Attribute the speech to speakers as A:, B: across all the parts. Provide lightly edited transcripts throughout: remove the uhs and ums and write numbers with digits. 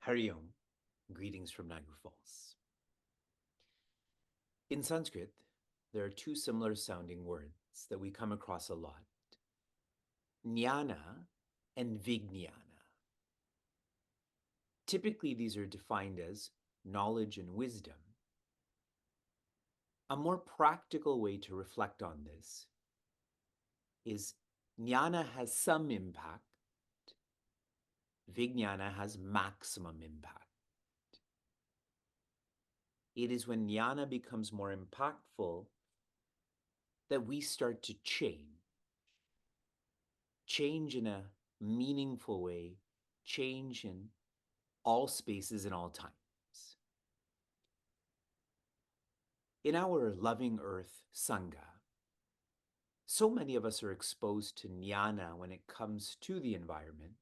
A: Hari Om, greetings from Niagara Falls. In Sanskrit, there are two similar sounding words that we come across a lot, jnana and vijnana. Typically, these are defined as knowledge and wisdom. A more practical way to reflect on this is jnana has some impact, vijnana has maximum impact. It is when jnana becomes more impactful that we start to change in a meaningful way, change in all spaces and all times. In our Loving Earth Sangha, so many of us are exposed to jnana when it comes to the environment.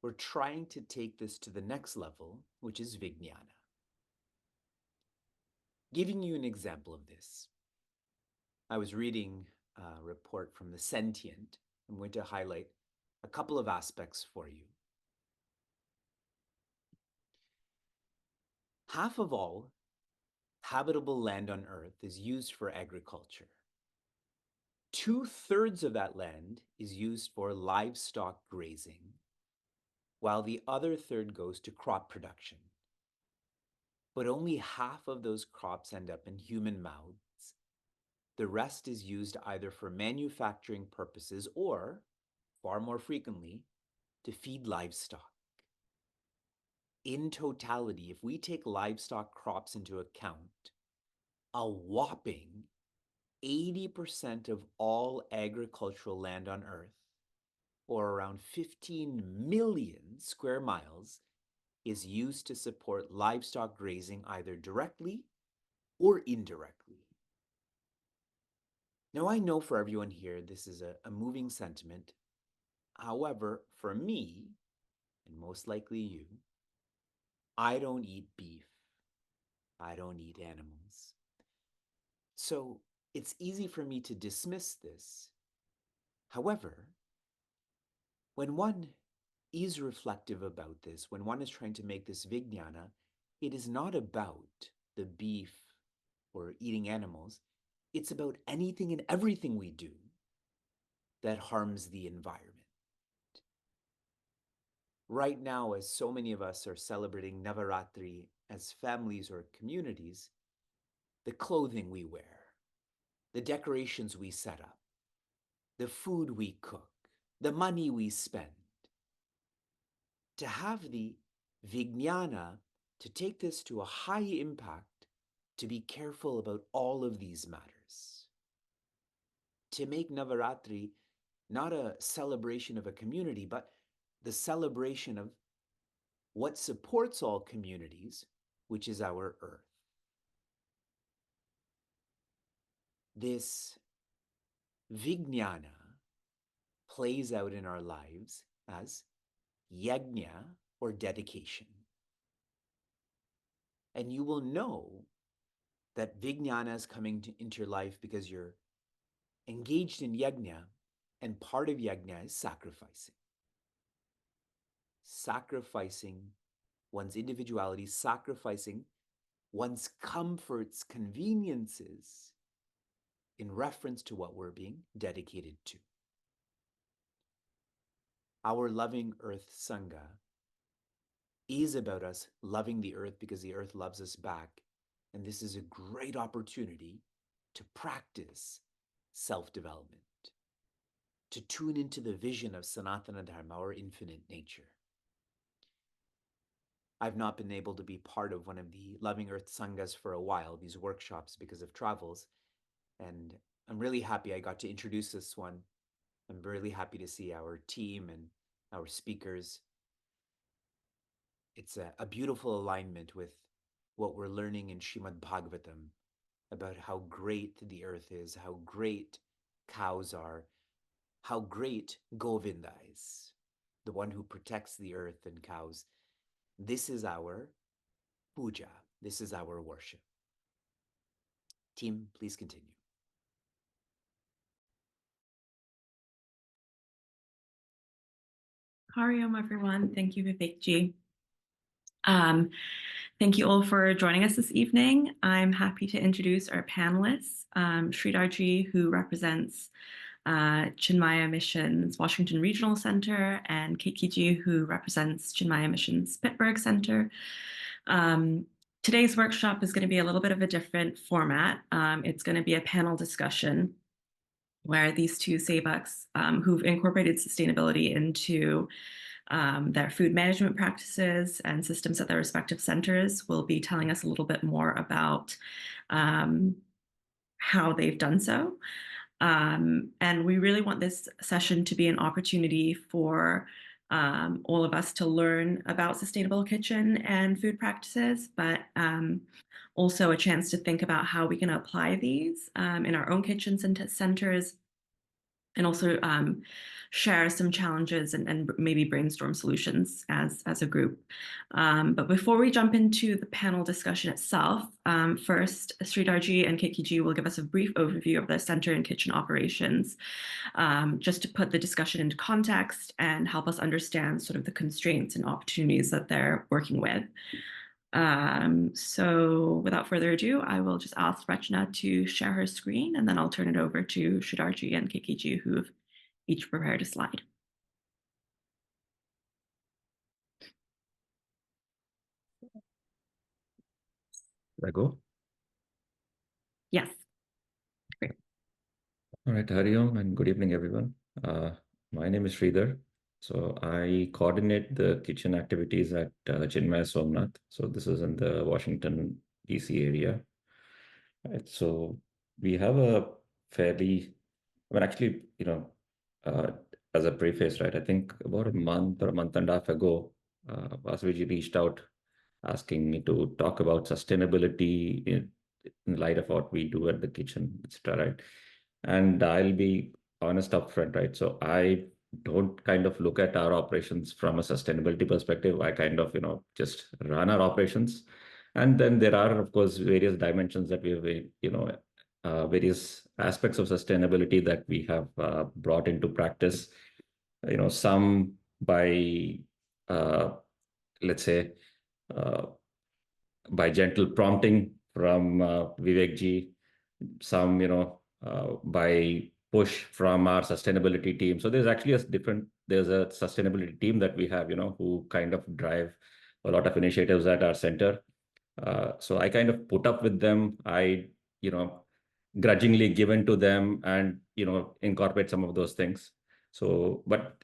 A: We're trying to take this to the next level, which is vijnana. Giving you an example of this, I was reading a report from the Sentient. I'm going to highlight a couple of aspects for you. Half of all habitable land on Earth is used for agriculture. 2/3 of that land is used for livestock grazing, while the other third goes to crop production. But only half of those crops end up in human mouths. The rest is used either for manufacturing purposes or, far more frequently, to feed livestock. In totality, if we take livestock crops into account, a whopping 80% of all agricultural land on Earth, or around 15 million square miles, is used to support livestock grazing either directly or indirectly. Now, I know for everyone here, this is a moving sentiment. However, for me, and most likely you, I don't eat beef. I don't eat animals. So it's easy for me to dismiss this. However, when one is reflective about this, when one is trying to make this vijnana, it is not about the beef or eating animals. It's about anything and everything we do that harms the environment. Right now, as so many of us are celebrating Navaratri as families or communities, the clothing we wear, the decorations we set up, the food we cook, the money we spend, to have the vijnana to take this to a high impact, to be careful about all of these matters, to make Navaratri not a celebration of a community, but the celebration of what supports all communities, which is our earth. This vijnana plays out in our lives as yajna, or dedication. And you will know that vijnana is coming into your life because you're engaged in yajna, and part of yajna is sacrificing. Sacrificing one's individuality, sacrificing one's comforts, conveniences, in reference to what we're being dedicated to. Our Loving Earth Sangha is about us loving the earth because the earth loves us back. And this is a great opportunity to practice self-development, to tune into the vision of Sanatana Dharma, our infinite nature. I've not been able to be part of one of the Loving Earth Sanghas for a while, these workshops, because of travels. And I'm really happy I got to introduce this one. I'm really happy to see our team and our speakers. It's a beautiful alignment with what we're learning in Srimad Bhagavatam about how great the earth is, how great cows are, how great Govinda is, the one who protects the earth and cows. This is our puja. This is our worship. Team, please continue.
B: Hari Om, everyone. Thank you, Vivekji. Um, Thank you all for joining us this evening. I'm happy to introduce our panelists, Sridharji, who represents Chinmaya Mission's Washington Regional Center, and Kate Kiji, who represents Chinmaya Mission's Pittsburgh Center. Today's workshop is going to be a little bit of a different format. It's going to be a panel discussion where these two SABUCs, who've incorporated sustainability into their food management practices and systems at their respective centers, will be telling us a little bit more about how they've done so. And we really want this session to be an opportunity for all of us to learn about sustainable kitchen and food practices, but also a chance to think about how we can apply these in our own kitchens and centers, and also share some challenges and maybe brainstorm solutions as a group. But before we jump into the panel discussion itself, first, Sridharji and Kate Kiji will give us a brief overview of their center and kitchen operations, just to put the discussion into context and help us understand sort of the constraints and opportunities that they're working with. So without further ado, I will just ask Rachna to share her screen, and then I'll turn it over to Sridharji and Kekiji, who have each prepared a slide.
C: I go?
B: Yes. Great.
C: All right, Hari Om, and good evening, everyone. My name is Sridhar. So I coordinate the kitchen activities at Chinmaya Somnath. So this is in the Washington, D.C. area. Right, so we have a fairly, actually, uh, as a preface, right, I think about a month or a month and a half ago, Vasaviji reached out asking me to talk about sustainability in light of what we do at the kitchen, etc. Right? And I'll be honest upfront, right? So I don't kind of look at our operations from a sustainability perspective. I kind of, just run our operations. And then there are, of course, various dimensions that we have, various aspects of sustainability that we have brought into practice. Some by, let's say, uh, by gentle prompting from Vivek ji, some, by push from our sustainability team. So there's actually there's a sustainability team that we have, who kind of drive a lot of initiatives at our center. So I kind of put up with them. I, grudgingly given to them and, incorporate some of those things. So, but,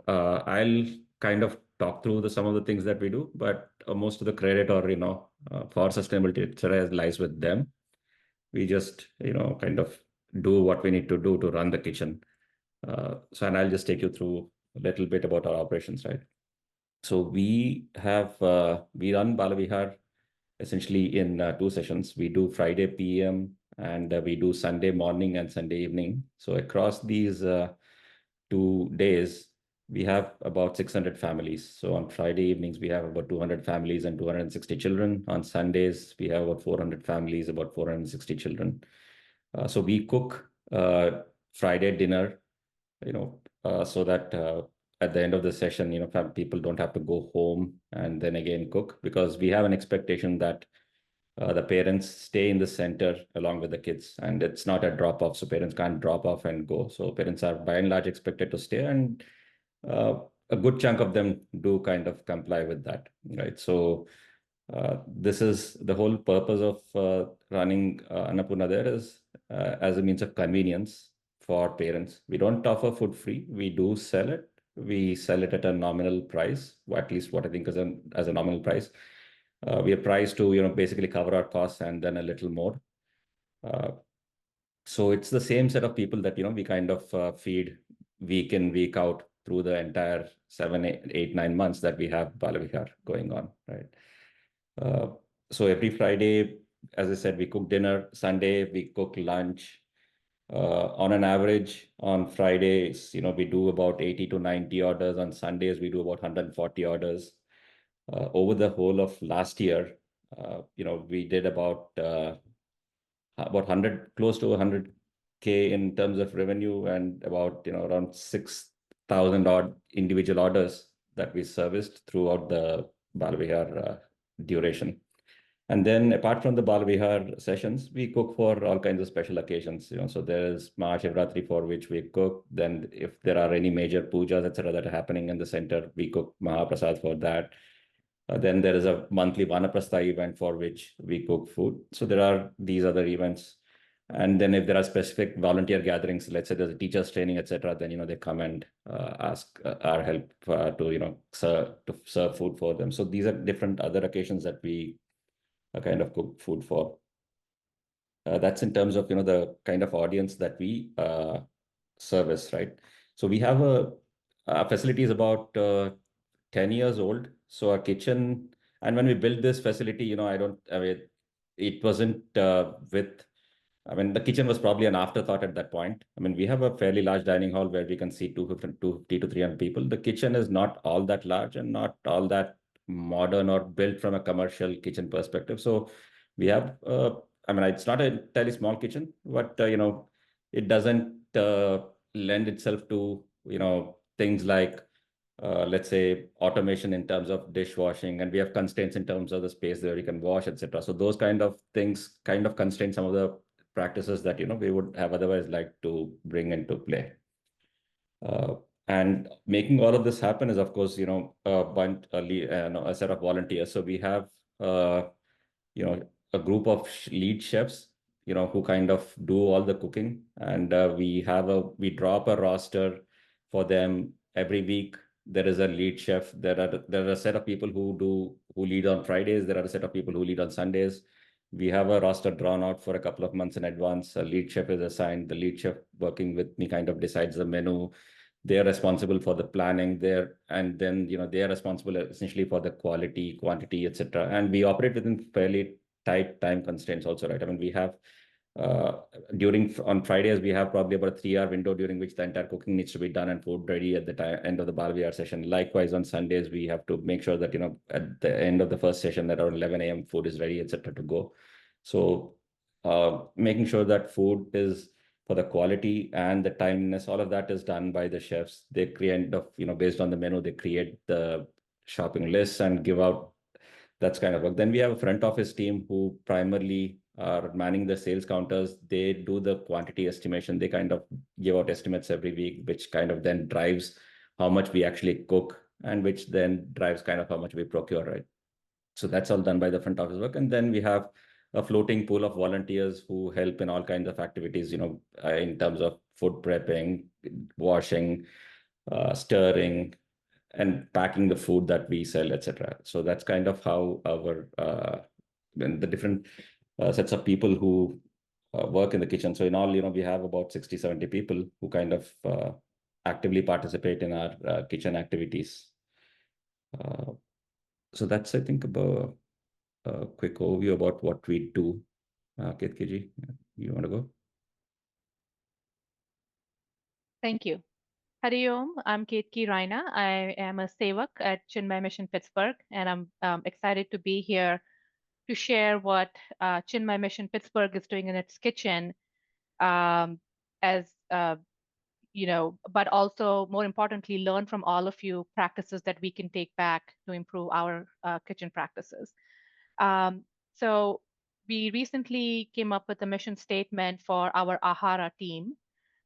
C: I'll kind of talk through some of the things that we do, but most of the credit or, for sustainability, etc., lies with them. We just, kind of do what we need to do to run the kitchen. And I'll just take you through a little bit about our operations, right? So we run Balavihar essentially in 2 sessions. We do Friday PM and we do Sunday morning and Sunday evening. So across these 2 days, we have about 600 families. So on Friday evenings, we have about 200 families and 260 children. On Sundays, we have about 400 families, about 460 children. So we cook Friday dinner, so that at the end of the session, people don't have to go home and then again cook, because we have an expectation that the parents stay in the center along with the kids, and it's not a drop off. So parents can't drop off and go. So parents are by and large expected to stay, and a good chunk of them do kind of comply with that, right? So this is the whole purpose of running Annapurna there is as a means of convenience for parents. We don't offer food free. We do sell it. We sell it at a nominal price, or at least what I think is as a nominal price. We are priced to, basically cover our costs and then a little more. So it's the same set of people that, we kind of feed week in, week out through the entire 7, 8, 9 months that we have Balavihar going on, right? So every Friday, as I said, we cook dinner. Sunday, we cook lunch. On an average, on Fridays, we do about 80 to 90 orders. On Sundays, we do about 140 orders. Over the whole of last year, we did about 100, close to 100K in terms of revenue, and about, around 6,000 odd individual orders that we serviced throughout the Bal Vihar duration. And then apart from the Bal Vihar sessions, we cook for all kinds of special occasions. So there's Mahashivratri for which we cook. Then if there are any major pujas, etc., that are happening in the center, we cook Mahaprasad for that. Then there is a monthly Vanaprastha event for which we cook food. So there are these other events. And then if there are specific volunteer gatherings, let's say there's a teacher's training, etc., then they come and ask our help to serve food for them. So these are different other occasions that we kind of cook food for. That's in terms of the kind of audience that we service, right? So we have our facility is about 10 years old. So our kitchen, and when we built this facility, I mean, it wasn't the kitchen was probably an afterthought at that point. I mean, we have a fairly large dining hall where we can seat 250 to 300 people. The kitchen is not all that large and not all that modern or built from a commercial kitchen perspective. So we have, it's not a entirely small kitchen, but, it doesn't lend itself to, things like, let's say, automation in terms of dishwashing, and we have constraints in terms of the space where we can wash, etc. So those kind of things kind of constrain some of the practices that we would have otherwise liked to bring into play. And making all of this happen is, of course, a set of volunteers. So we have a group of lead chefs who kind of do all the cooking, and we draw up a roster for them every week. There is a lead chef. There are a set of people who lead on Fridays. There are a set of people who lead on Sundays. We have a roster drawn out for a couple of months in advance. A lead chef is assigned. The lead chef working with me kind of decides the menu. They're responsible for the planning there, and then they are responsible essentially for the quality, quantity, etc. And we operate within fairly tight time constraints also, right? I mean, we have on Fridays, we have probably about a 3-hour window during which the entire cooking needs to be done and food ready at the end of the Bal Vihar session. Likewise, on Sundays, we have to make sure that, at the end of the first session, that around 11 a.m. food is ready, etc. to go. So making sure that food is for the quality and the timeliness, all of that is done by the chefs. They create based on the menu, they create the shopping lists and give out. That's kind of work. Then we have a front office team who primarily are manning the sales counters. They do the quantity estimation. They kind of give out estimates every week, which kind of then drives how much we actually cook, and which then drives kind of how much we procure, right? So that's all done by the front office work. And then we have a floating pool of volunteers who help in all kinds of activities, in terms of food prepping, washing, stirring, and packing the food that we sell, etc. So that's kind of how our the different sets of people who work in the kitchen. So in all, we have about 60, 70 people who kind of actively participate in our kitchen activities. So that's, I think, about a quick overview about what we do. Ketkiji, you want to go?
D: Thank you. Hari Om, I'm Ketki Raina. I am a Sevak at Chinmay Mission Pittsburgh, and I'm excited to be here to share what Chinmay Mission Pittsburgh is doing in its kitchen, but also more importantly, learn from all of you practices that we can take back to improve our kitchen practices. So we recently came up with a mission statement for our Ahara team.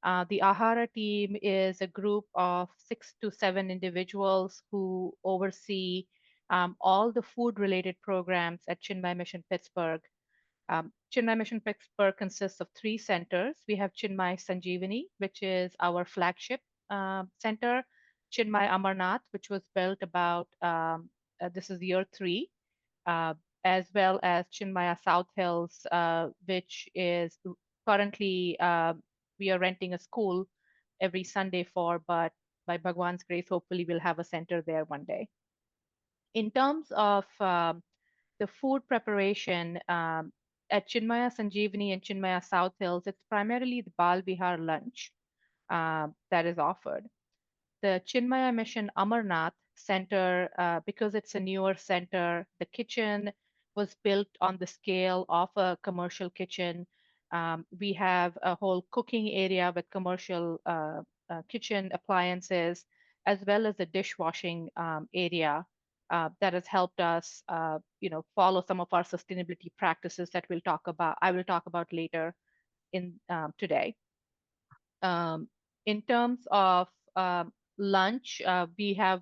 D: The Ahara team is a group of 6 to 7 individuals who oversee all the food-related programs at Chinmay Mission Pittsburgh. Chinmay Mission Pittsburgh consists of 3 centers. We have Chinmay Sanjeevani, which is our flagship center, Chinmay Amarnath, which was built about, this is year 3, as well as Chinmaya South Hills, which is currently, we are renting a school every Sunday for, but by Bhagwan's grace, hopefully we'll have a center there one day. In terms of the food preparation, at Chinmaya Sanjeevani and Chinmaya South Hills, it's primarily the Bal Vihar lunch that is offered. The Chinmaya Mission Amarnath Center, because it's a newer center, the kitchen was built on the scale of a commercial kitchen. We have a whole cooking area with commercial kitchen appliances, as well as a dishwashing area. that has helped us, follow some of our sustainability practices that I will talk about later in today. In terms of lunch, we have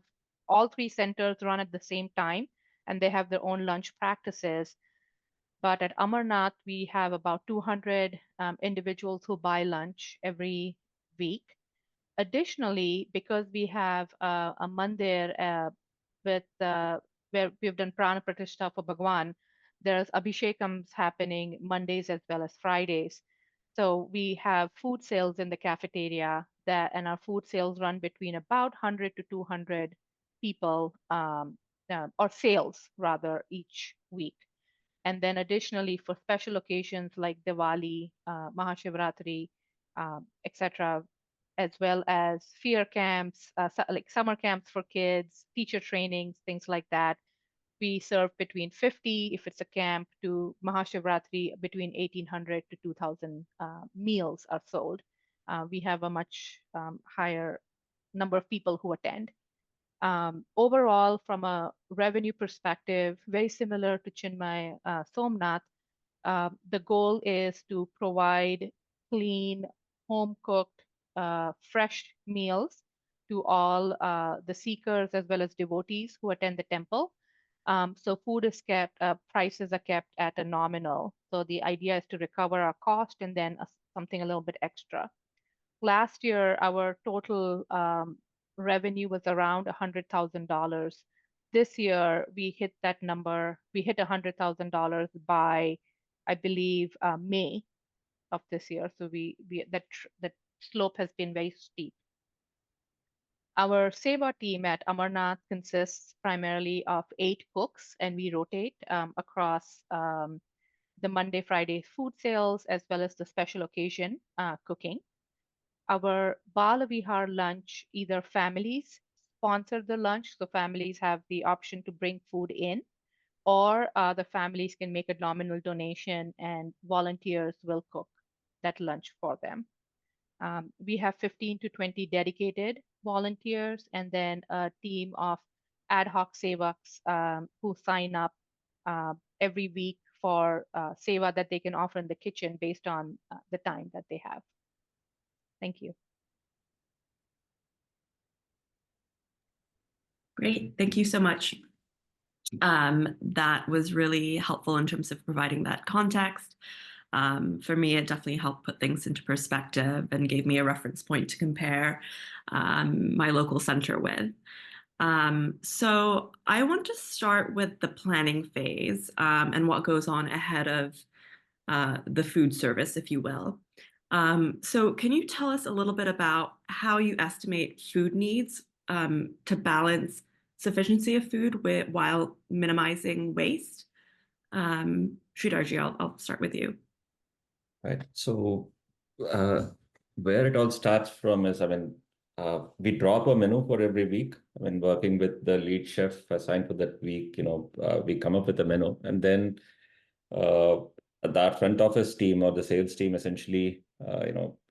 D: all 3 centers run at the same time, and they have their own lunch practices. But at Amarnath, we have about 200 individuals who buy lunch every week. Additionally, because we have a mandir with where we've done Prana Pratishtha for Bhagwan, there's Abhishekams happening Mondays as well as Fridays. So we have food sales in the cafeteria and our food sales run between about 100 to 200 people, or sales rather, each week. And then additionally, for special occasions like Diwali, Mahashivratri, etc., as well as fear camps, like summer camps for kids, teacher trainings, things like that. We serve between 50, if it's a camp, to Mahashivratri, between 1,800 to 2,000 meals are sold. We have a much higher number of people who attend. Overall, from a revenue perspective, very similar to Chinmay Somnath, the goal is to provide clean, home-cooked, fresh meals to all the seekers as well as devotees who attend the temple. So food is kept, prices are kept at a nominal. So the idea is to recover our cost and then something a little bit extra. Last year, our total revenue was around $100,000. This year, we hit that number. We hit $100,000 by, I believe, May of this year. So that slope has been very steep. Our Seva team at Amarnath consists primarily of 8 cooks, and we rotate across the Monday, Friday food sales as well as the special occasion cooking. Our Bala Vihar lunch, either families sponsor the lunch, so families have the option to bring food in, or the families can make a nominal donation and volunteers will cook that lunch for them. We have 15 to 20 dedicated volunteers and then a team of ad hoc sevaks who sign up every week for seva that they can offer in the kitchen based on the time that they have. Thank you.
B: Great. Thank you so much. That was really helpful in terms of providing that context. For me, it definitely helped put things into perspective and gave me a reference point to compare my local center with. So I want to start with the planning phase and what goes on ahead of the food service, if you will. So can you tell us a little bit about how you estimate food needs to balance sufficiency of food while minimizing waste? Sridharji, I'll start with you.
C: Right. So where it all starts from is, we drop a menu for every week. Working with the lead chef assigned for that week, we come up with a menu, and then the front office team or the sales team essentially,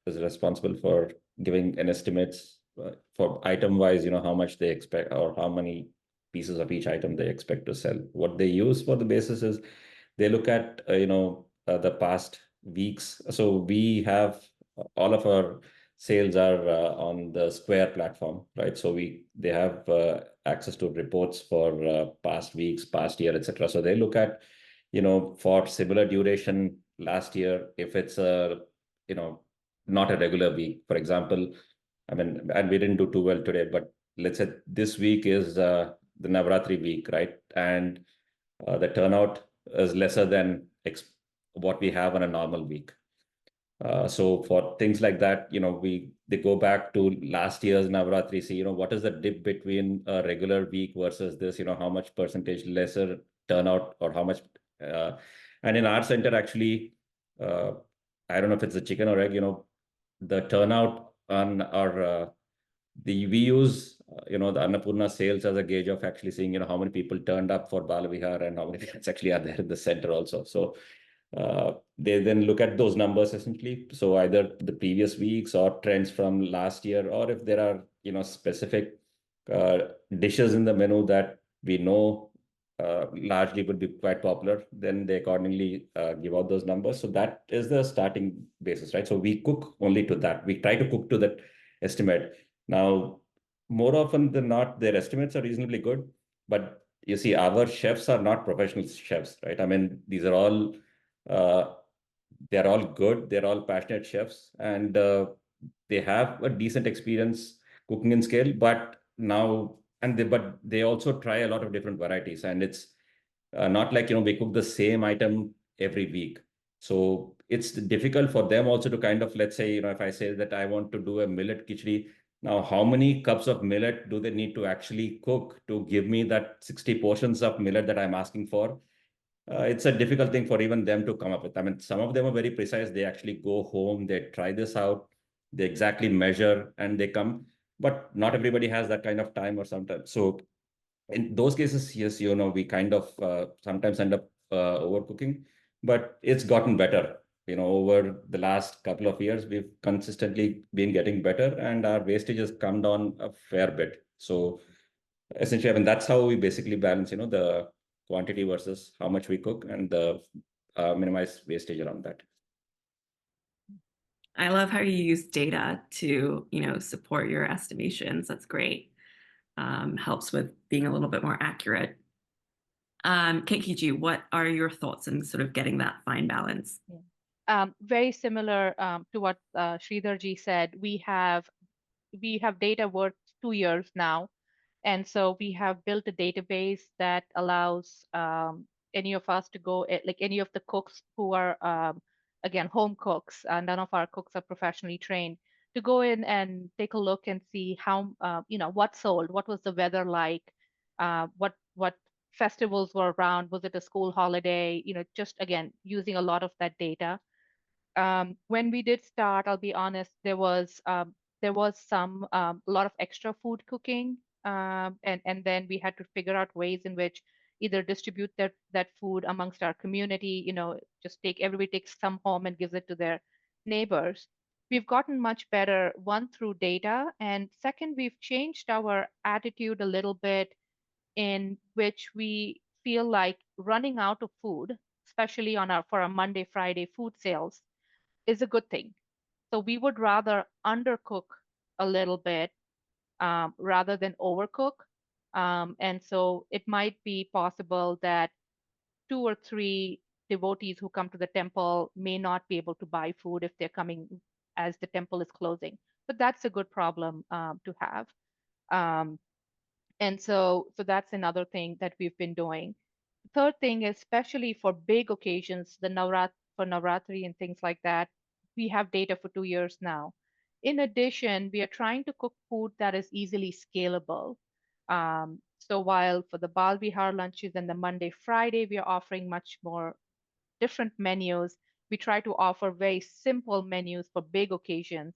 C: is responsible for giving an estimates for item wise, how much they expect or how many pieces of each item they expect to sell. What they use for the basis is they look at, the past weeks. So we have all of our sales are on the Square platform, right? So they have access to reports for past weeks, past year, etc. So they look at, for similar duration last year, if it's not a regular week, for example, and we didn't do too well today, but let's say this week is the Navratri week, right? And the turnout is lesser than what we have on a normal week. So for things like that, they go back to last year's Navratri, see, what is the dip between a regular week versus this, how much percentage lesser turnout or how much. And in our center, actually, I don't know if it's the chicken or egg, the turnout on our, we use, the Annapurna sales as a gauge of actually seeing, how many people turned up for Bala Vihar and how many people actually are there in the center also. So they then look at those numbers essentially. So either the previous weeks or trends from last year, or if there are, specific dishes in the menu that we know largely would be quite popular, then they accordingly give out those numbers. So that is the starting basis, right? So we cook only to that. We try to cook to that estimate. Now, more often than not, their estimates are reasonably good, but you see, our chefs are not professional chefs, right? I mean, these are all they're all good. They're all passionate chefs, and they have a decent experience cooking in scale. But now, but they also try a lot of different varieties, and it's not like we cook the same item every week. So it's difficult for them also to kind of, let's say, if I say that I want to do a millet khichdi, now how many cups of millet do they need to actually cook to give me that 60 portions of millet that I'm asking for? It's a difficult thing for even them to come up with. I mean, some of them are very precise. They actually go home, they try this out, they exactly measure, and they come. But not everybody has that kind of time or sometimes. So in those cases, yes, we kind of sometimes end up overcooking, but it's gotten better. Over the last couple of years, we've consistently been getting better, and our wastage has come down a fair bit. So essentially, I mean, that's how we basically balance, the quantity versus how much we cook and the minimize wastage around that.
B: I love how you use data to, support your estimations. That's great. Helps with being a little bit more accurate. Kenkiji, what are your thoughts on sort of getting that fine balance?
D: Very similar to what Sridharji said. We have data worth 2 years now. And so we have built a database that allows any of us to go, like any of the cooks who are, again, home cooks, and none of our cooks are professionally trained, to go in and take a look and see how, what sold, what was the weather like, what festivals were around, was it a school holiday, just again, using a lot of that data. When we did start, I'll be honest, there was some a lot of extra food cooking, and then we had to figure out ways in which either distribute that food amongst our community, just everybody takes some home and gives it to their neighbors. We've gotten much better, one, through data, and second, we've changed our attitude a little bit, in which we feel like running out of food, especially for our Monday, Friday food sales, is a good thing. So we would rather undercook a little bit rather than overcook. And so it might be possible that 2 or 3 devotees who come to the temple may not be able to buy food if they're coming as the temple is closing. But that's a good problem to have. And so that's another thing that we've been doing. Third thing, especially for big occasions, for Navratri and things like that, we have data for 2 years now. In addition, we are trying to cook food that is easily scalable. So while for the Bal Vihar lunches and the Monday, Friday, we are offering much more different menus, we try to offer very simple menus for big occasions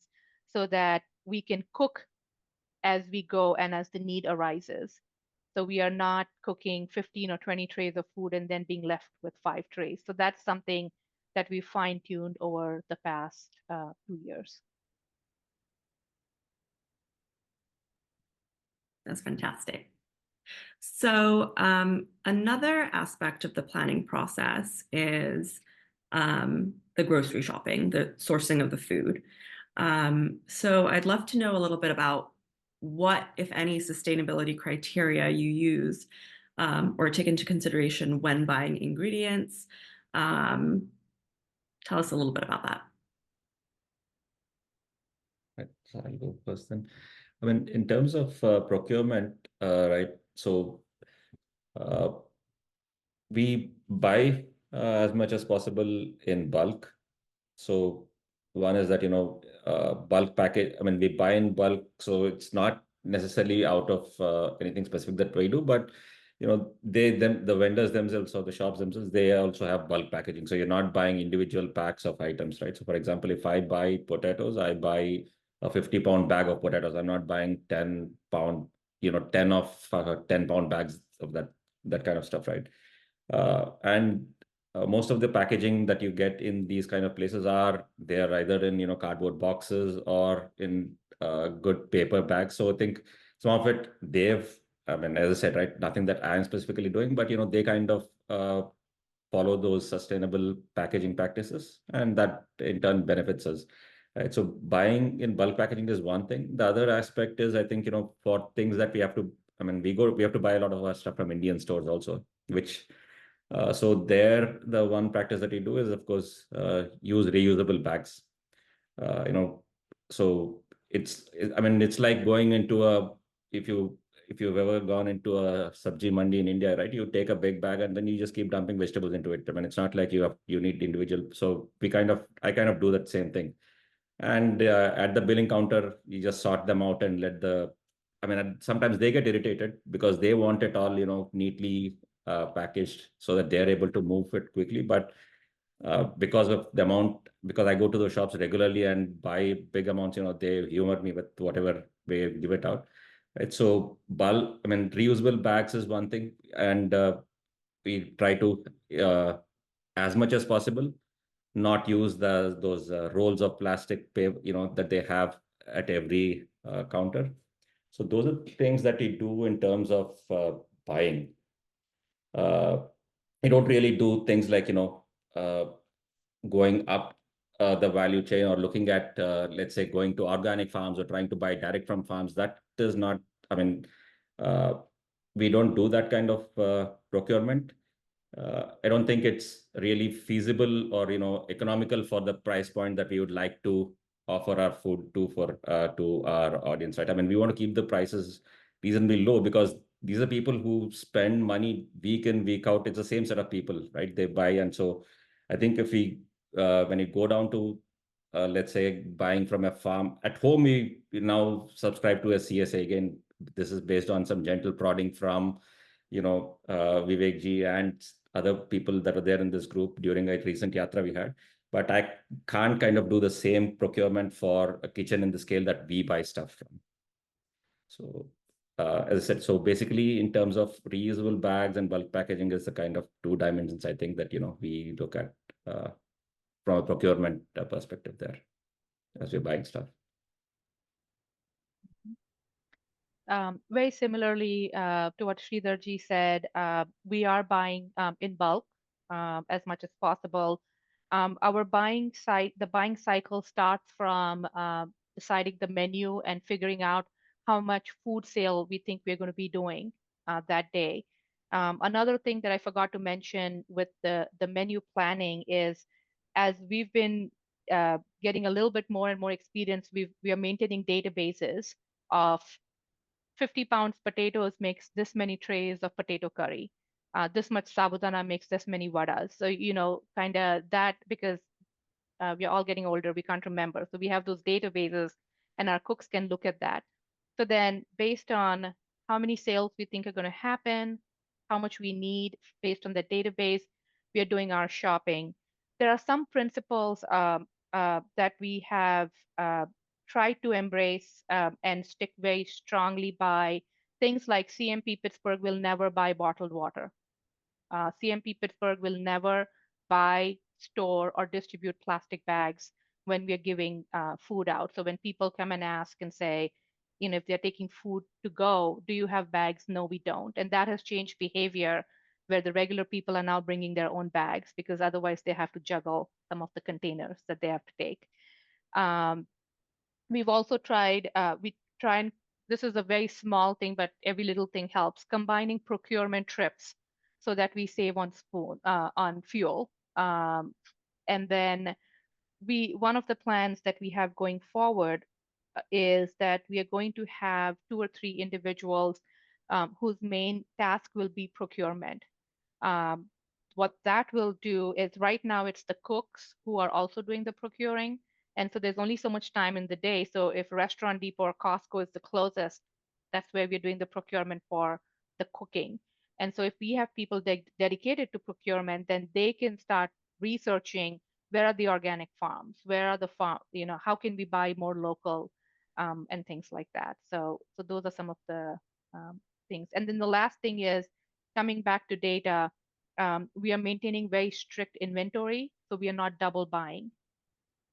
D: so that we can cook as we go and as the need arises. So we are not cooking 15 or 20 trays of food and then being left with 5 trays. So that's something that we fine-tuned over the past 2 years.
B: That's fantastic. So another aspect of the planning process is the grocery shopping, the sourcing of the food. So I'd love to know a little bit about what, if any, sustainability criteria you use or take into consideration when buying ingredients. Tell us a little bit about that.
C: Right, so I'll go first then. I mean, in terms of procurement, right? So we buy as much as possible in bulk. So one is that, bulk package. I mean, we buy in bulk, so it's not necessarily out of anything specific that we do, but the vendors themselves or the shops themselves, they also have bulk packaging. So you're not buying individual packs of items, right? So for example, if I buy potatoes, I buy a 50-pound bag of potatoes. I'm not buying 10-pound, 10-pound bags of that kind of stuff, right? And most of the packaging that you get in these kind of places they're either in cardboard boxes or in good paper bags. So I think some of it they've I mean, as I said, right, nothing that I'm specifically doing, but they kind of follow those sustainable packaging practices, and that in turn benefits us. Right. So buying in bulk packaging is one thing. The other aspect is, I think, for things that we have to, I mean, we have to buy a lot of our stuff from Indian stores also, which so there, the one practice that we do is, of course, use reusable bags. You know, so I mean, it's like going into if you if you've ever gone into a sabji mandi in India, right? You take a big bag and then you just keep dumping vegetables into it. I mean, it's not like you need individual. So I kind of do that same thing. And at the billing counter, you just sort them out and I mean, sometimes they get irritated because they want it all, neatly packaged so that they're able to move it quickly. But because of the amount, because I go to those shops regularly and buy big amounts, they humor me with whatever way give it out. Right. So bulk, I mean, reusable bags is one thing, and we try to, as much as possible, not use those rolls of plastic that they have at every counter. So those are things that we do in terms of buying. We don't really do things like going up the value chain or looking at let's say going to organic farms or trying to buy direct from farms. That is not, I mean, uh, we don't do that kind of procurement. I don't think it's really feasible or economical for the price point that we would like to offer our food to our audience, right? I mean, we want to keep the prices reasonably low because these are people who spend money week in, week out. It's the same set of people, right? They buy, and so I think if we when you go down to let's say buying from a farm at home, we now subscribe to a CSA. Again, this is based on some gentle prodding from Vivek ji and other people that are there in this group during a recent yatra we had. But I can't kind of do the same procurement for a kitchen in the scale that we buy stuff from. So as I said, so basically in terms of reusable bags and bulk packaging is the kind of two dimensions I think that we look at from a procurement perspective there as we're buying stuff.
D: Very similarly to what Sridhar ji said, we are buying in bulk as much as possible. The buying cycle starts from deciding the menu and figuring out how much food sale we think we're going to be doing that day. Another thing that I forgot to mention with the menu planning is, as we've been getting a little bit more and more experience, we are maintaining databases of 50 pounds potatoes makes this many trays of potato curry. This much sabudana makes this many vadas. So, kind of that, because we're all getting older, we can't remember. So we have those databases and our cooks can look at that. So then based on how many sales we think are going to happen, how much we need based on the database, we are doing our shopping. There are some principles that we have tried to embrace and stick very strongly by. Things like CMP Pittsburgh will never buy bottled water. CMP Pittsburgh will never buy, store, or distribute plastic bags when we're giving food out. So when people come and ask and say, if they're taking food to go, do you have bags? No, we don't. And that has changed behavior where the regular people are now bringing their own bags because otherwise they have to juggle some of the containers that they have to take. We've also tried, this is a very small thing, but every little thing helps, combining procurement trips so that we save on fuel. And then one of the plans that we have going forward is that we are going to have 2 or 3 individuals whose main task will be procurement. What that will do is, right now it's the cooks who are also doing the procuring. And so there's only so much time in the day. So if Restaurant Depot or Costco is the closest, that's where we're doing the procurement for the cooking. And so if we have people dedicated to procurement, then they can start researching where are the organic farms, where are the how can we buy more local, and things like that. So those are some of the things. And then the last thing is coming back to data. We are maintaining very strict inventory, so we are not double buying,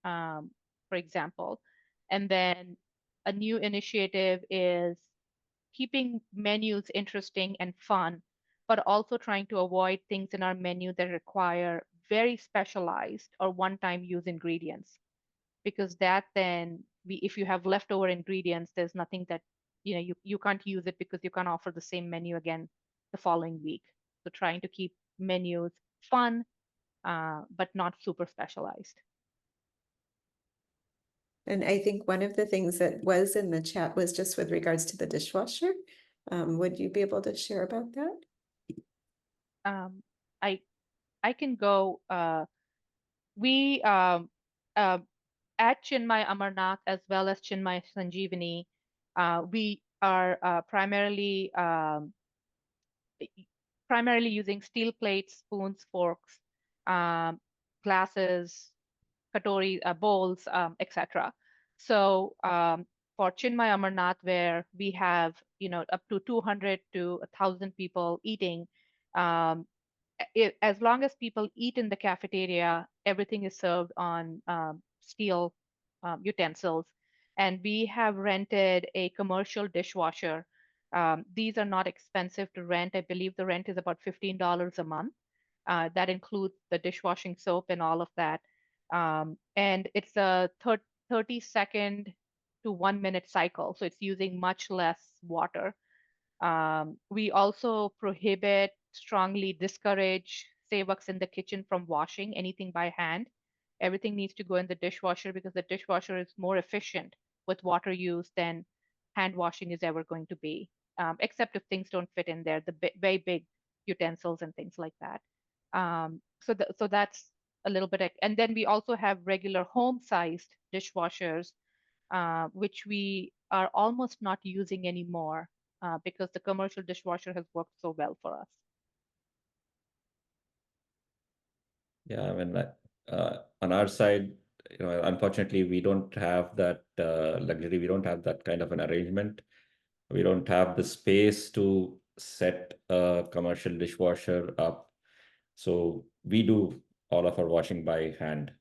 D: for example. And then a new initiative is keeping menus interesting and fun, but also trying to avoid things in our menu that require very specialized or one-time use ingredients, because that then if you have leftover ingredients, there's nothing that you can't use it because you can't offer the same menu again the following week. So trying to keep menus fun, but not super specialized.
E: And I think one of the things that was in the chat was just with regards to the dishwasher. Would you be able to share about that?
D: I can go. We at Chinmay Amarnath as well as Chinmay Sanjeevani, we are primarily using steel plates, spoons, forks, glasses, katori, bowls, etc. So for Chinmay Amarnath, where we have up to 200 to 1,000 people eating, as long as people eat in the cafeteria, everything is served on steel utensils. And we have rented a commercial dishwasher. These are not expensive to rent. I believe the rent is about $15 a month. That includes the dishwashing soap and all of that. And it's a 30-second to 1 minute cycle. So it's using much less water. We also strongly discourage Sevaks in the kitchen from washing anything by hand. Everything needs to go in the dishwasher because the dishwasher is more efficient with water use than hand washing is ever going to be, except if things don't fit in there, the very big utensils and things like that. So that's a little bit. And then we also have regular home-sized dishwashers, which we are almost not using anymore because the commercial dishwasher has worked so well for us.
C: Yeah, I mean, on our side, unfortunately, we don't have that luxury. We don't have that kind of an arrangement. We don't have the space to set a commercial dishwasher up. So we do all of our washing by hand.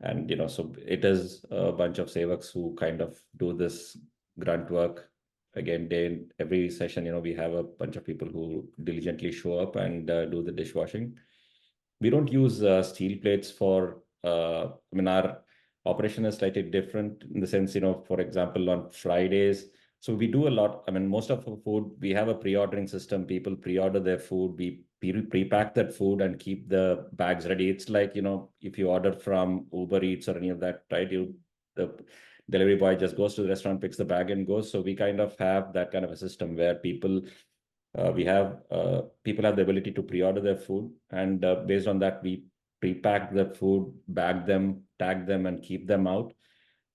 C: And, so it is a bunch of Sevaks who kind of do this grunt work. Again, every session, we have a bunch of people who diligently show up and do the dishwashing. We don't use steel plates for, our operation is slightly different in the sense, for example, on Fridays. So we do a lot. Most of our food, we have a pre-ordering system. People pre-order their food. We pre-pack that food and keep the bags ready. It's like, if you order from Uber Eats or any of that, right? The delivery boy just goes to the restaurant, picks the bag and goes. So we kind of have that kind of a system where people have the ability to pre-order their food, and based on that, we pre-pack the food, bag them, tag them, and keep them out.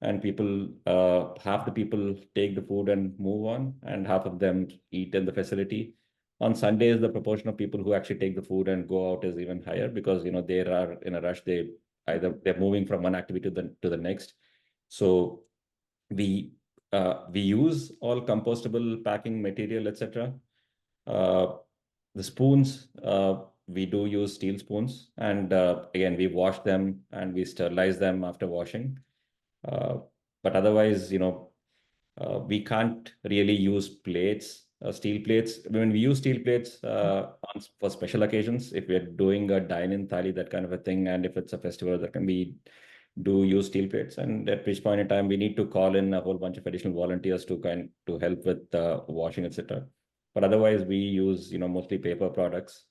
C: And half the people take the food and move on, and half of them eat in the facility. On Sundays, the proportion of people who actually take the food and go out is even higher because they are in a rush. They're moving from one activity to the next. So we use all compostable packing material, etc. The spoons, we do use steel spoons, and again, we wash them and we sterilize them after washing. But otherwise, we can't really use plates, steel plates. When we use steel plates for special occasions, if we're doing a dine-in thali, that kind of a thing, and if it's a festival, we do use steel plates. And at which point in time, we need to call in a whole bunch of additional volunteers to help with washing, etc. But otherwise, we use mostly paper products.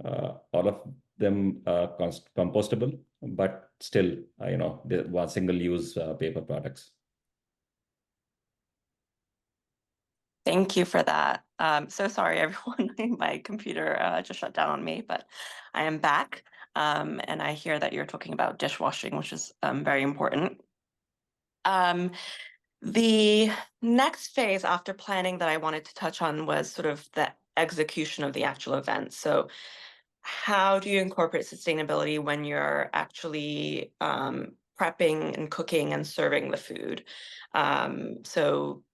C: All of them compostable, but still, the single-use paper products.
F: Thank you for that. So sorry, everyone. My computer just shut down on me, but I am back. And I hear that you're talking about dishwashing, which is very important. The next phase after planning that I wanted to touch on was sort of the execution of the actual event. So how do you incorporate sustainability when you're actually prepping and cooking and serving the food? So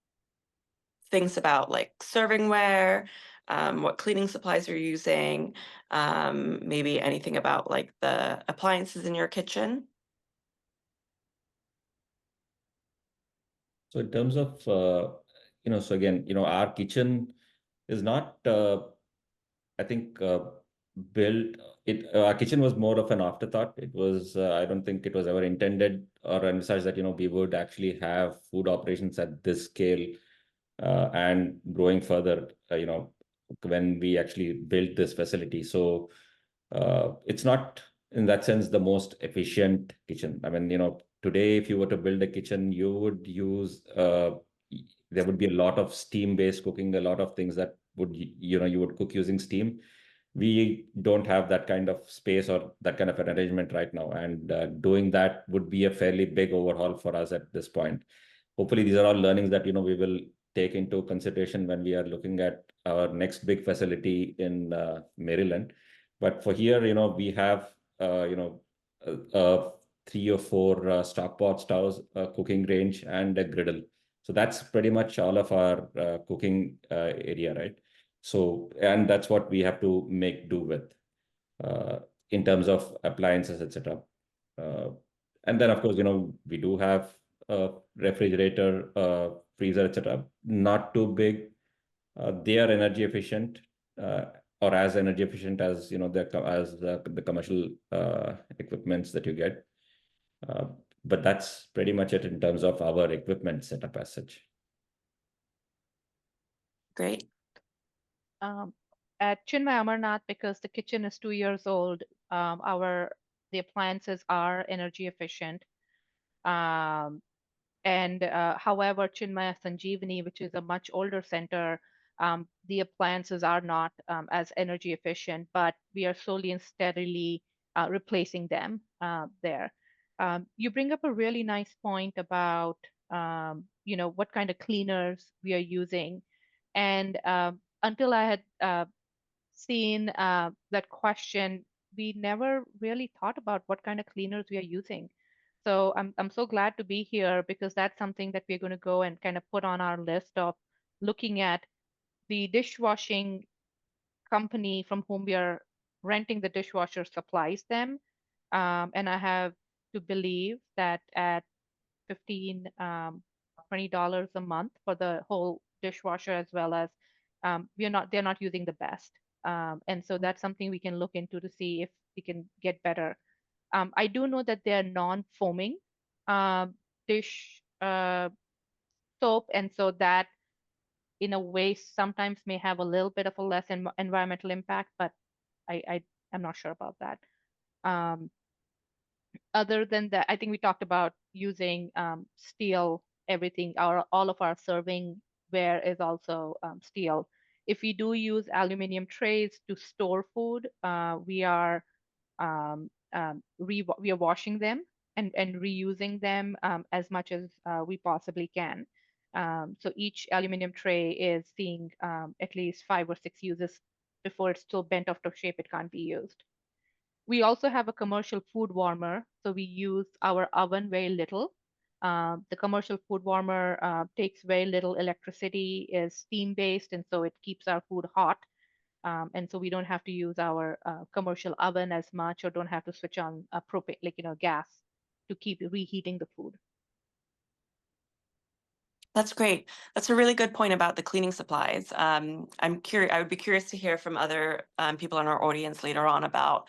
F: things about like servingware, what cleaning supplies you're using, maybe anything about like the appliances in your kitchen.
C: So in terms of so again, our kitchen is not, I think, built. Our kitchen was more of an afterthought. It was, I don't think it was ever intended or envisaged that, we would actually have food operations at this scale and growing further, when we actually built this facility. So it's not, in that sense, the most efficient kitchen. I mean, today, if you were to build a kitchen, you would use, there would be a lot of steam-based cooking, a lot of things that would, you would cook using steam. We don't have that kind of space or that kind of an arrangement right now. And doing that would be a fairly big overhaul for us at this point. Hopefully, these are all learnings that, we will take into consideration when we are looking at our next big facility in Maryland. But for here, we have, 3 or 4 stock pot stoves, a cooking range, and a griddle. So that's pretty much all of our cooking area, right? So, and that's what we have to make do with in terms of appliances, etc. And then, of course, we do have a refrigerator, freezer, etc. Not too big. They are energy efficient, or as energy efficient as the commercial equipments that you get. But that's pretty much it in terms of our equipment setup as such.
F: Great.
D: At Chinmay Amarnath, because the kitchen is 2 years old, the appliances are energy efficient. And however, Chinmaya Sanjeevani, which is a much older center, the appliances are not as energy efficient, but we are slowly and steadily replacing them there. You bring up a really nice point about what kind of cleaners we are using, and until I had seen that question, we never really thought about what kind of cleaners we are using. So I'm so glad to be here, because that's something that we're going to go and kind of put on our list of looking at. The dishwashing company from whom we are renting the dishwasher supplies them. And I have to believe that at $15, $20 a month for the whole dishwasher, as well as they're not using the best. And so that's something we can look into to see if we can get better. I do know that they're non-foaming dish soap, and so that in a way sometimes may have a little bit of a less environmental impact, but I'm not sure about that. Other than that, I think we talked about using steel. All of our serving ware is also steel. If we do use aluminum trays to store food, we are washing them and reusing them as much as we possibly can. So each aluminum tray is seeing at least 5 or 6 uses before it's so bent off to shape it can't be used. We also have a commercial food warmer, so we use our oven very little. The commercial food warmer takes very little electricity, is steam-based, and so it keeps our food hot. And so we don't have to use our commercial oven as much, or don't have to switch on propane, gas to keep reheating the food.
F: That's great. That's a really good point about the cleaning supplies. I'm curious. I would be curious to hear from other people in our audience later on about,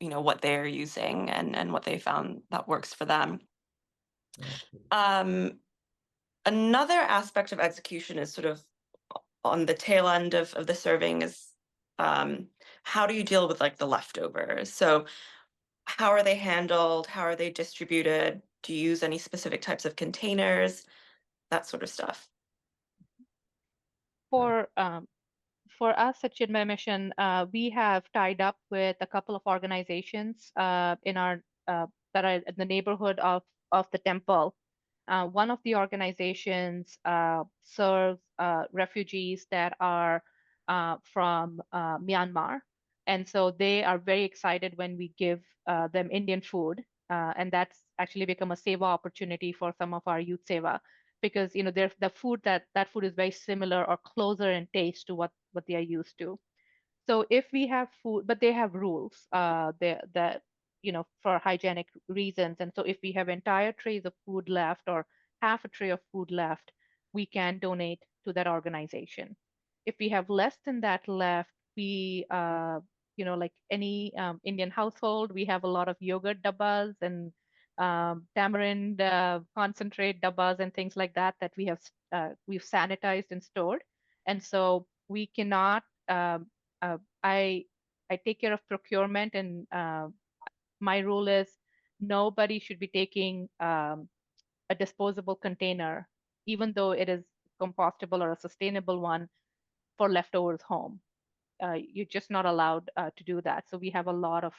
F: what they're using and what they found that works for them. Another aspect of execution is sort of on the tail end of the serving is how do you deal with like the leftovers? So how are they handled? How are they distributed? Do you use any specific types of containers? That sort of stuff.
D: For us at Chinmay Mission, we have tied up with a couple of organizations in our that are in the neighborhood of the temple. One of the organizations serves refugees that are from Myanmar, and so they are very excited when we give them Indian food, and that's actually become a seva opportunity for some of our youth seva, because the food that food is very similar or closer in taste to what they are used to. So if we have food, but they have rules that for hygienic reasons, and so if we have entire trays of food left or half a tray of food left, we can donate to that organization. If we have less than that left, we, like any Indian household, we have a lot of yogurt dabbas and tamarind concentrate dabbas and things like that that we've sanitized and stored. And so we cannot. I take care of procurement, and my rule is nobody should be taking a disposable container, even though it is compostable or a sustainable one, for leftovers home. You're just not allowed to do that. So we have a lot of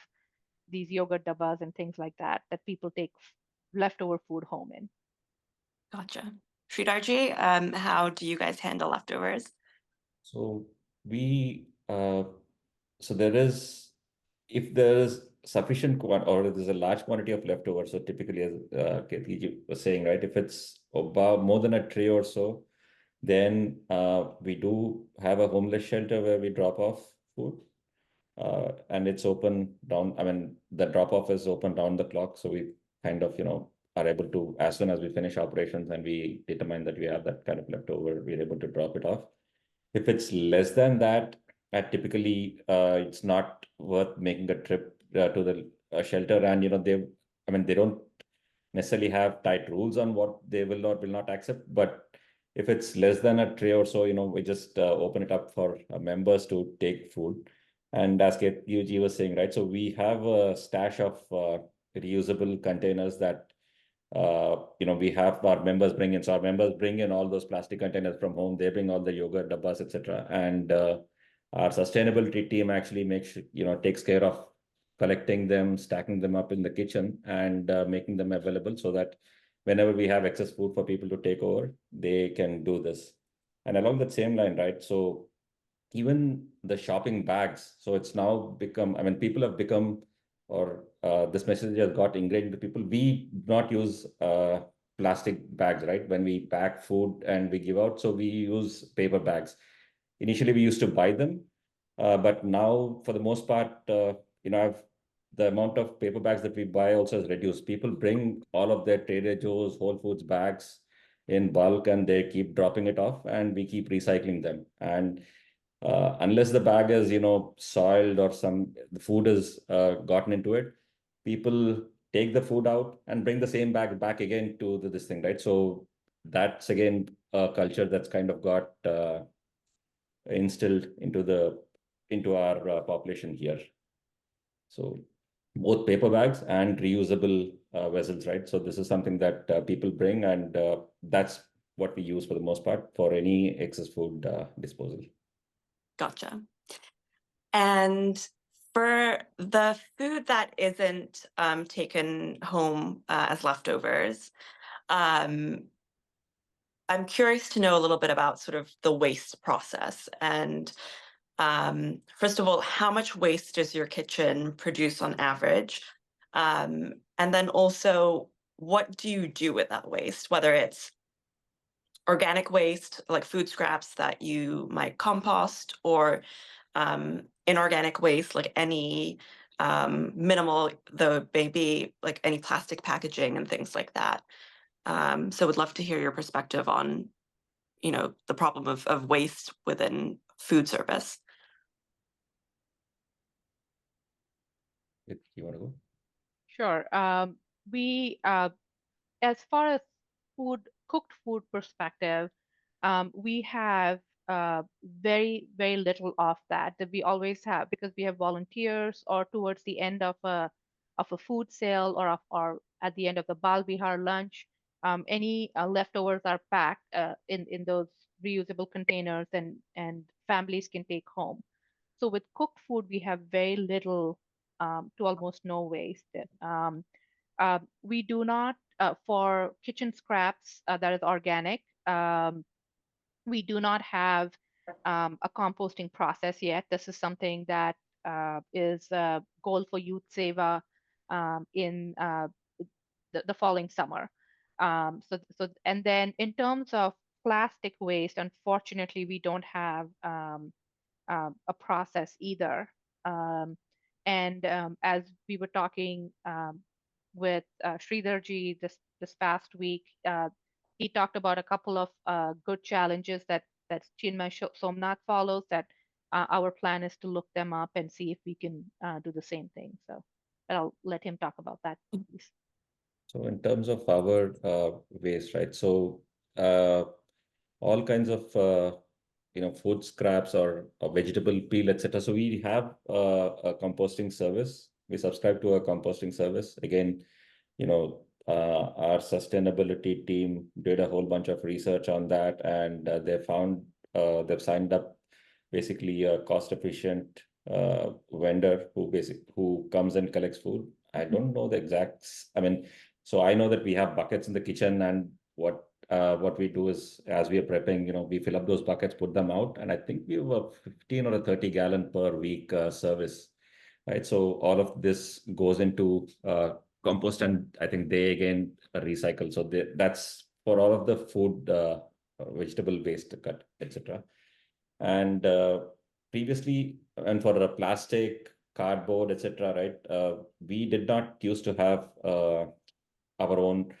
D: these yogurt dabbas and things like that that people take leftover food home in.
F: Gotcha. Sridharji, how do you guys handle leftovers?
C: So we, so there is, if there is sufficient or there's a large quantity of leftovers, so typically, as Kirti was saying, right, if it's about more than a tray or so, then we do have a homeless shelter where we drop off food. And it's open down, I mean, the drop off is open down the clock. So we kind of, are able to, as soon as we finish operations and we determine that we have that kind of leftover, we're able to drop it off. If it's less than that, typically it's not worth making a trip to the shelter. And they don't necessarily have tight rules on what they will not accept. But if it's less than a tray or so, we just open it up for members to take food. And as Yuji was saying, right, so we have a stash of reusable containers that we have our members bring in. So our members bring in all those plastic containers from home. They bring all the yogurt dabbas, etc. And our sustainability team actually takes care of collecting them, stacking them up in the kitchen, and making them available so that whenever we have excess food for people to take over, they can do this. And along that same line, right? So even the shopping bags. So it's now become, people have become, or this message has got ingrained into people. We do not use plastic bags, right? When we pack food and we give out, so we use paper bags. Initially, we used to buy them, but now for the most part, the amount of paper bags that we buy also has reduced. People bring all of their Trader Joe's, Whole Foods bags in bulk, and they keep dropping it off, and we keep recycling them. And unless the bag is, soiled or the food has gotten into it, people take the food out and bring the same bag back again to this thing, right? So that's again a culture that's kind of got instilled into our population here. So both paper bags and reusable vessels, right? So this is something that people bring, and that's what we use for the most part for any excess food disposal.
F: Gotcha. And for the food that isn't taken home as leftovers, I'm curious to know a little bit about sort of the waste process. And first of all, how much waste does your kitchen produce on average? And then also, what do you do with that waste, whether it's organic waste, like food scraps that you might compost, or inorganic waste, like any minimal, though maybe like any plastic packaging and things like that. So would love to hear your perspective on, the problem of waste within food service.
C: You want to go?
D: Sure. We, as far as cooked food perspective, we have very, very little of that we always have, because we have volunteers, or towards the end of a food sale, or at the end of the Bal Vihar lunch, any leftovers are packed in those reusable containers, and families can take home. So with cooked food, we have very little to almost no waste. We do not, for kitchen scraps that is organic, we do not have a composting process yet. This is something that is a goal for Youth Seva in the following summer. And then in terms of plastic waste, unfortunately, we don't have a process either. And as we were talking with Sridharji this past week, he talked about a couple of good challenges that Chinmay Somnath follows. That our plan is to look them up and see if we can do the same thing. So I'll let him talk about that, please.
C: So in terms of our waste, right? So all kinds of food scraps or vegetable peel, etc. So we have a composting service. We subscribe to a composting service. Again, our sustainability team did a whole bunch of research on that, and they found they've signed up basically a cost-efficient vendor who comes and collects food. I don't know the exact. So I know that we have buckets in the kitchen, and what we do is, as we are prepping, we fill up those buckets, put them out, and I think we have a 15 or a 30 gallon per week service, right? So all of this goes into compost, and I think they again recycle. So that's for all of the food, vegetable waste cut, etc. And previously, and for the plastic, cardboard, etc., right? We did not used to have our own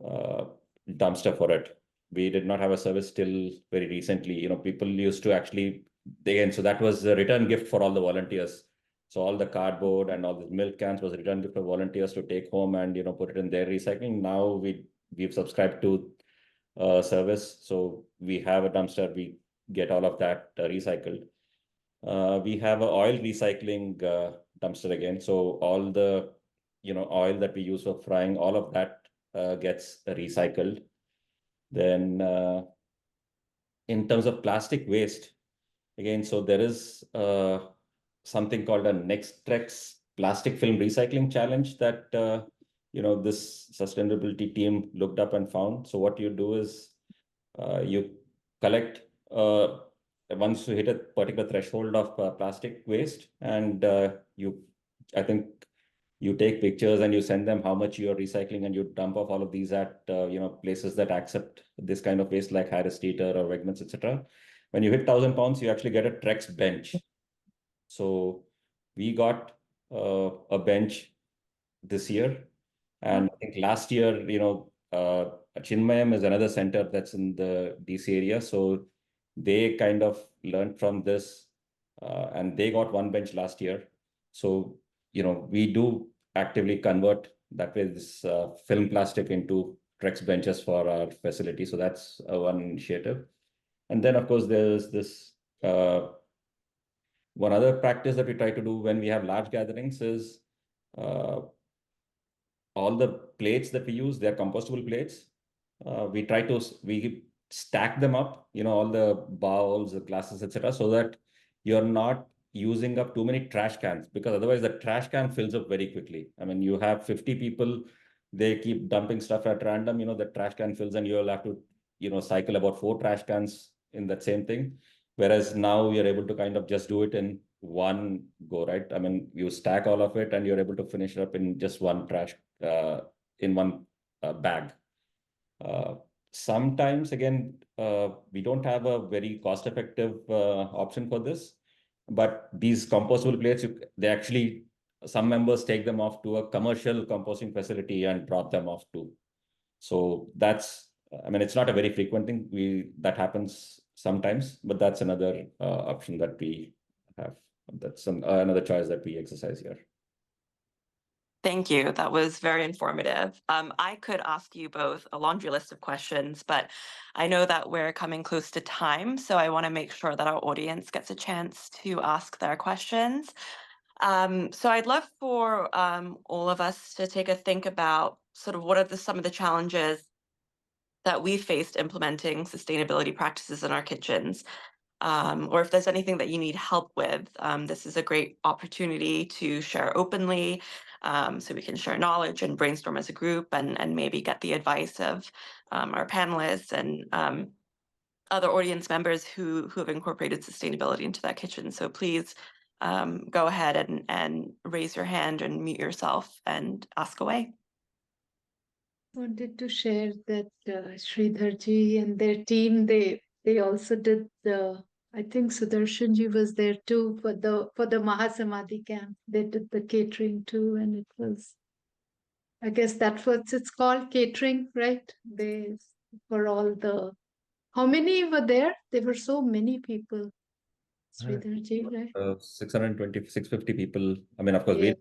C: dumpster for it. We did not have a service till very recently. People used to actually, again, so that was a return gift for all the volunteers. So all the cardboard and all the milk cans was a return gift for volunteers to take home and put it in their recycling. Now we've subscribed to a service, so we have a dumpster. We get all of that recycled. We have an oil recycling dumpster again. So all the oil that we use for frying, all of that gets recycled. Then in terms of plastic waste, again, so there is something called a Nextrex plastic film recycling challenge that this sustainability team looked up and found. So what you do is you collect once you hit a particular threshold of plastic waste, and I think you take pictures and you send them how much you are recycling, and you dump off all of these at places that accept this kind of waste, like Harris Teeter or Wegmans, etc. When you hit 1,000 pounds, you actually get a Trex bench. So we got a bench this year, and I think last year, Chinmayam is another center that's in the DC area, so they kind of learned from this, and they got one bench last year. So we do actively convert that way this film plastic into Trex benches for our facility. So that's one initiative. And then, of course, there's this one other practice that we try to do when we have large gatherings is all the plates that we use, they're compostable plates. We stack them up, all the bowls, the glasses, etc., so that you're not using up too many trash cans, because otherwise the trash can fills up very quickly. I mean, you have 50 people, they keep dumping stuff at random, the trash can fills, and you'll have to, cycle about 4 trash cans in that same thing. Whereas now we are able to kind of just do it in one go, right? I mean, you stack all of it and you're able to finish it up in just one trash, in one bag. Sometimes, again, we don't have a very cost-effective option for this, but these compostable plates, some members take them off to a commercial composting facility and drop them off too. So it's not a very frequent thing. That happens sometimes, but that's another option that we have. That's another choice that we exercise here.
F: Thank you. That was very informative. I could ask you both a laundry list of questions, but I know that we're coming close to time, so I want to make sure that our audience gets a chance to ask their questions. So I'd love for all of us to take a think about sort of what are some of the challenges that we faced implementing sustainability practices in our kitchens. Or if there's anything that you need help with, this is a great opportunity to share openly, so we can share knowledge and brainstorm as a group, and maybe get the advice of our panelists and other audience members who have incorporated sustainability into their kitchen. So please go ahead and raise your hand and mute yourself and ask away.
G: Wanted to share that Sridharji and their team, they also did I think Sudarshanji was there too for the Mahasamadhi camp. They did the catering too, and it was, I guess that's what it's called, catering, right? They for all the. How many were there? There were so many people. Sridharji, right?
C: 620, 650 people. I mean, of course,
G: Yeah.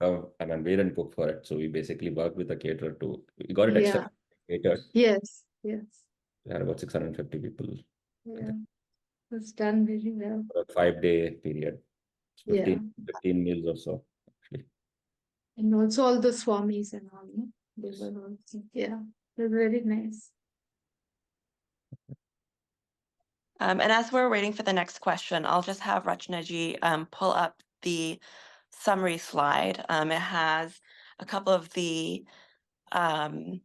C: we didn't cook for it. So we basically worked with a caterer we got it
G: Yeah.
C: extra catered.
G: Yes. Yes.
C: We had about 650 people
G: Yeah. It was done very well.
C: for a 5-day period. It's 15
G: Yeah.
C: 15 meals or so, actually.
G: And also all the swamis and all, no? They were also, yeah, it was very nice.
F: And as we're waiting for the next question, I'll just have Rachnaji pull up the summary slide. It has a couple of the action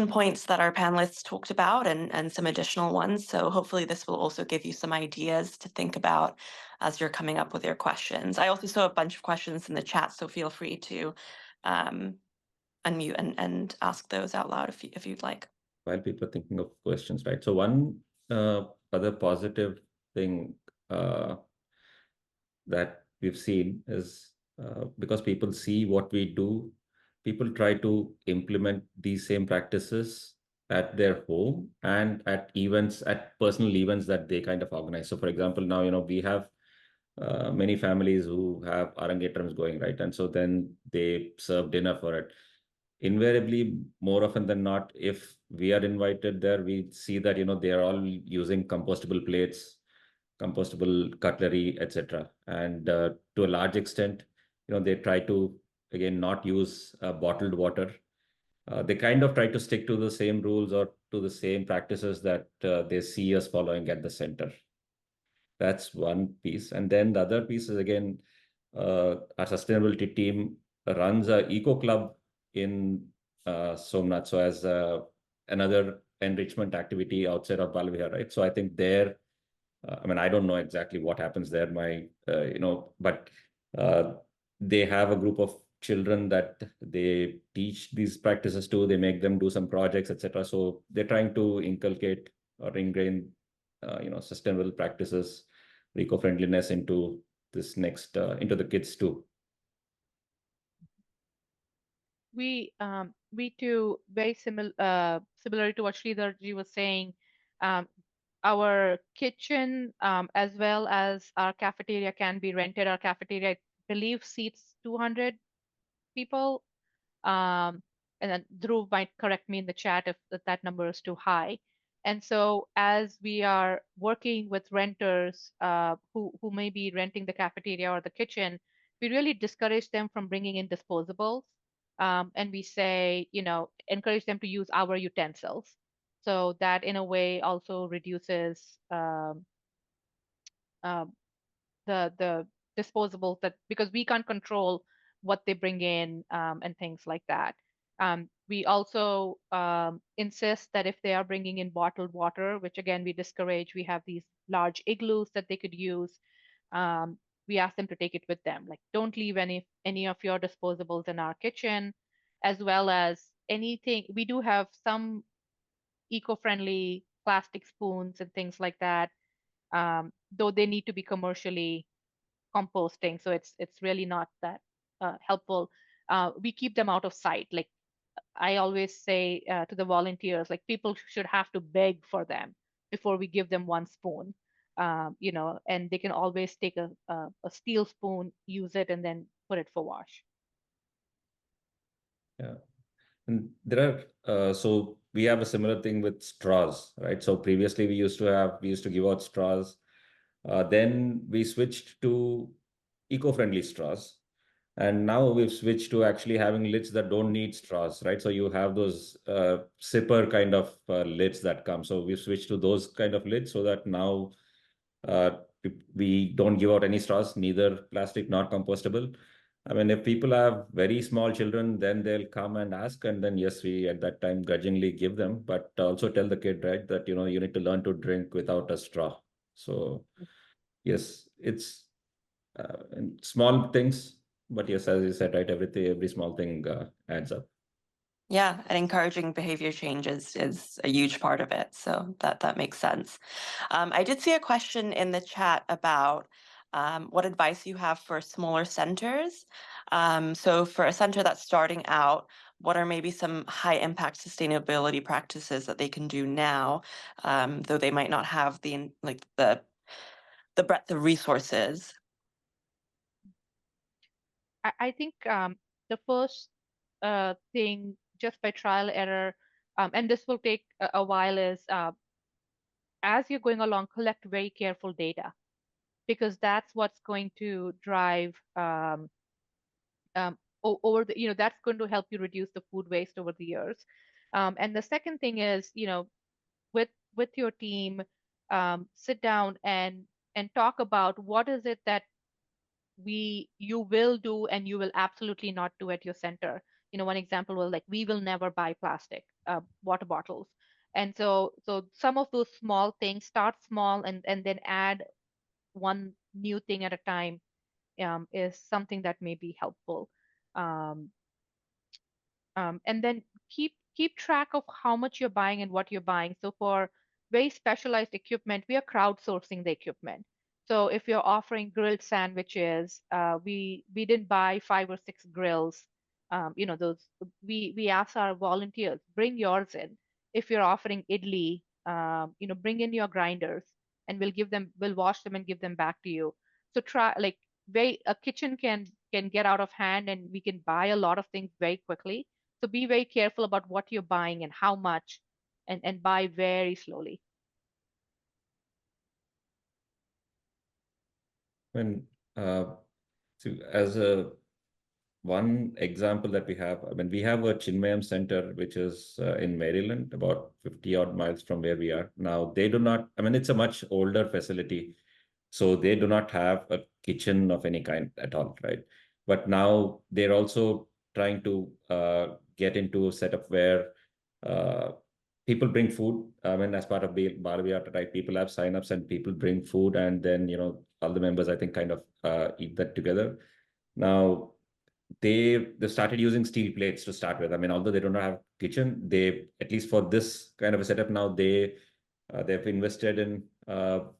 F: points that our panelists talked about and some additional ones. So hopefully this will also give you some ideas to think about as you're coming up with your questions. I also saw a bunch of questions in the chat, so feel free to unmute and ask those out loud if you'd like.
C: While people are thinking of questions, right? So one other positive thing that we've seen is because people see what we do, people try to implement these same practices at their home and at events, at personal events that they kind of organize. So for example, now, we have many families who have Arangetrams going, right? And so then they serve dinner for it. Invariably, more often than not, if we are invited there, we see that, they are all using compostable plates, compostable cutlery, etc. And to a large extent, they try to, again, not use bottled water. They kind of try to stick to the same rules or to the same practices that they see us following at the center. That's one piece. And then the other piece is, again, our sustainability team runs a eco club in Somnath. So as another enrichment activity outside of Balvihar, right? So I think there, I mean, I don't know exactly what happens there, but they have a group of children that they teach these practices to. They make them do some projects, etc. So they're trying to inculcate or ingrain, sustainable practices, eco-friendliness into this next into the kids too.
D: We too, very similar to what Sridharji was saying. Our kitchen as well as our cafeteria can be rented. Our cafeteria, I believe, seats 200 people. And then Dhruv might correct me in the chat if that number is too high. And so as we are working with renters who may be renting the cafeteria or the kitchen, we really discourage them from bringing in disposables. And we say, encourage them to use our utensils. So that in a way also reduces the disposables, that because we can't control what they bring in and things like that. We also insist that if they are bringing in bottled water, which again we discourage, we have these large igloos that they could use. We ask them to take it with them. Like, don't leave any of your disposables in our kitchen, as well as anything. We do have some eco-friendly plastic spoons and things like that, though they need to be commercially composting, so it's really not that helpful. We keep them out of sight. Like I always say to the volunteers, like people should have to beg for them before we give them one spoon. And they can always take a steel spoon, use it, and then put it for wash.
C: Yeah. And there are, so we have a similar thing with straws, right? So previously we used to give out straws. Then we switched to eco-friendly straws. And now we've switched to actually having lids that don't need straws, right? So you have those sipper kind of lids that come. So we've switched to those kind of lids so that now we don't give out any straws, neither plastic nor compostable. I mean, if people have very small children, then they'll come and ask, and then yes, we at that time grudgingly give them, but also tell the kid, right, that you need to learn to drink without a straw. So yes, it's small things, but yes, as you said, right, every small thing adds up.
F: Yeah, and encouraging behavior change is a huge part of it. So that makes sense. I did see a question in the chat about what advice you have for smaller centers. So for a center that's starting out, what are maybe some high impact sustainability practices that they can do now, though they might not have the breadth of resources?
D: I think the first thing, just by trial error, and this will take a while, is as you're going along, collect very careful data, because that's what's going to drive over the, that's going to help you reduce the food waste over the years. And the second thing is, with your team, sit down and talk about what is it that you will do and you will absolutely not do at your center. One example was like, we will never buy plastic water bottles. And so some of those small things, start small and then add one new thing at a time, is something that may be helpful. Um, and then keep track of how much you're buying and what you're buying. So for very specialized equipment, we are crowdsourcing the equipment. So if you're offering grilled sandwiches, we didn't buy 5 or 6 grills. Those we ask our volunteers, bring yours in. If you're offering idli, bring in your grinders, and we'll wash them and give them back to you. So try, like, a kitchen can get out of hand, and we can buy a lot of things very quickly. So be very careful about what you're buying and how much, and buy very slowly.
C: When so as a one example that we have, I mean, we have a Chinmayam Center, which is in Maryland, about 50 odd miles from where we are. Now, they do not, I mean, it's a much older facility, so they do not have a kitchen of any kind at all, right? But now they're also trying to get into a setup where people bring food. I mean, as part of Bharaviyata, right? People have signups and people bring food, and then, all the members, I think, kind of eat that together. Now, they started using steel plates to start with. I mean, although they don't have kitchen, they, at least for this kind of a setup now, they've invested in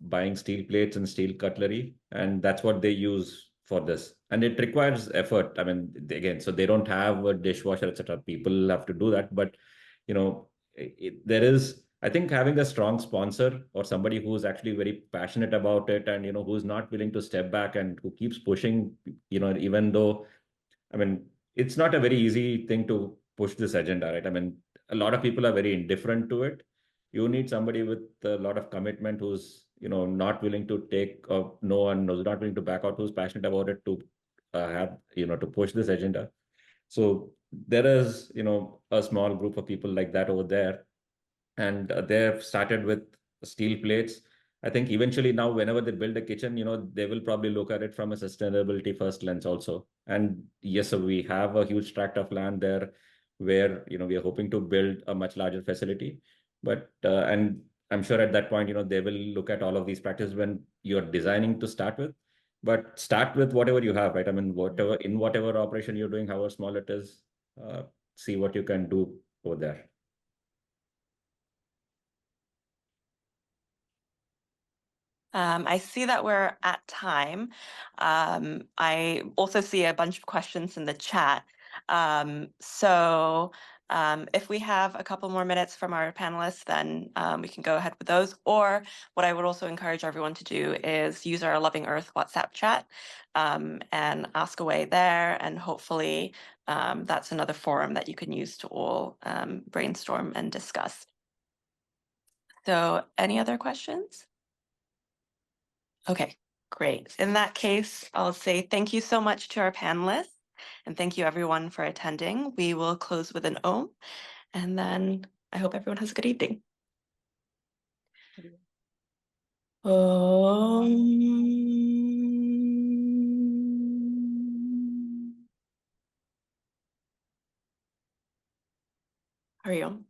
C: buying steel plates and steel cutlery, and that's what they use for this. And it requires effort. I mean, again, so they don't have a dishwasher, etc. People have to do that, but there is, I think, having a strong sponsor or somebody who's actually very passionate about it, and who's not willing to step back and who keeps pushing, even though, I mean, it's not a very easy thing to push this agenda, right? I mean, a lot of people are very indifferent to it. You need somebody with a lot of commitment who's, not willing to take a no, and who's not willing to back out, who's passionate about it, to to push this agenda. So there is, a small group of people like that over there, and they've started with steel plates. I think eventually now, whenever they build a kitchen, they will probably look at it from a sustainability first lens also. And yes, so we have a huge tract of land there where, we are hoping to build a much larger facility. But, and I'm sure at that point, they will look at all of these practices when you're designing to start with. But start with whatever you have, right? I mean, whatever operation you're doing, however small it is, see what you can do over there.
F: I see that we're at time. I also see a bunch of questions in the chat. So if we have a couple more minutes from our panelists, then we can go ahead with those. Or what I would also encourage everyone to do is use our Loving Earth WhatsApp chat and ask away there. And hopefully that's another forum that you can use to all brainstorm and discuss. So any other questions? Okay, great. In that case, I'll say thank you so much to our panelists, and thank you everyone for attending. We will close with an Om, and then I hope everyone has a good evening. Om. Hari Om.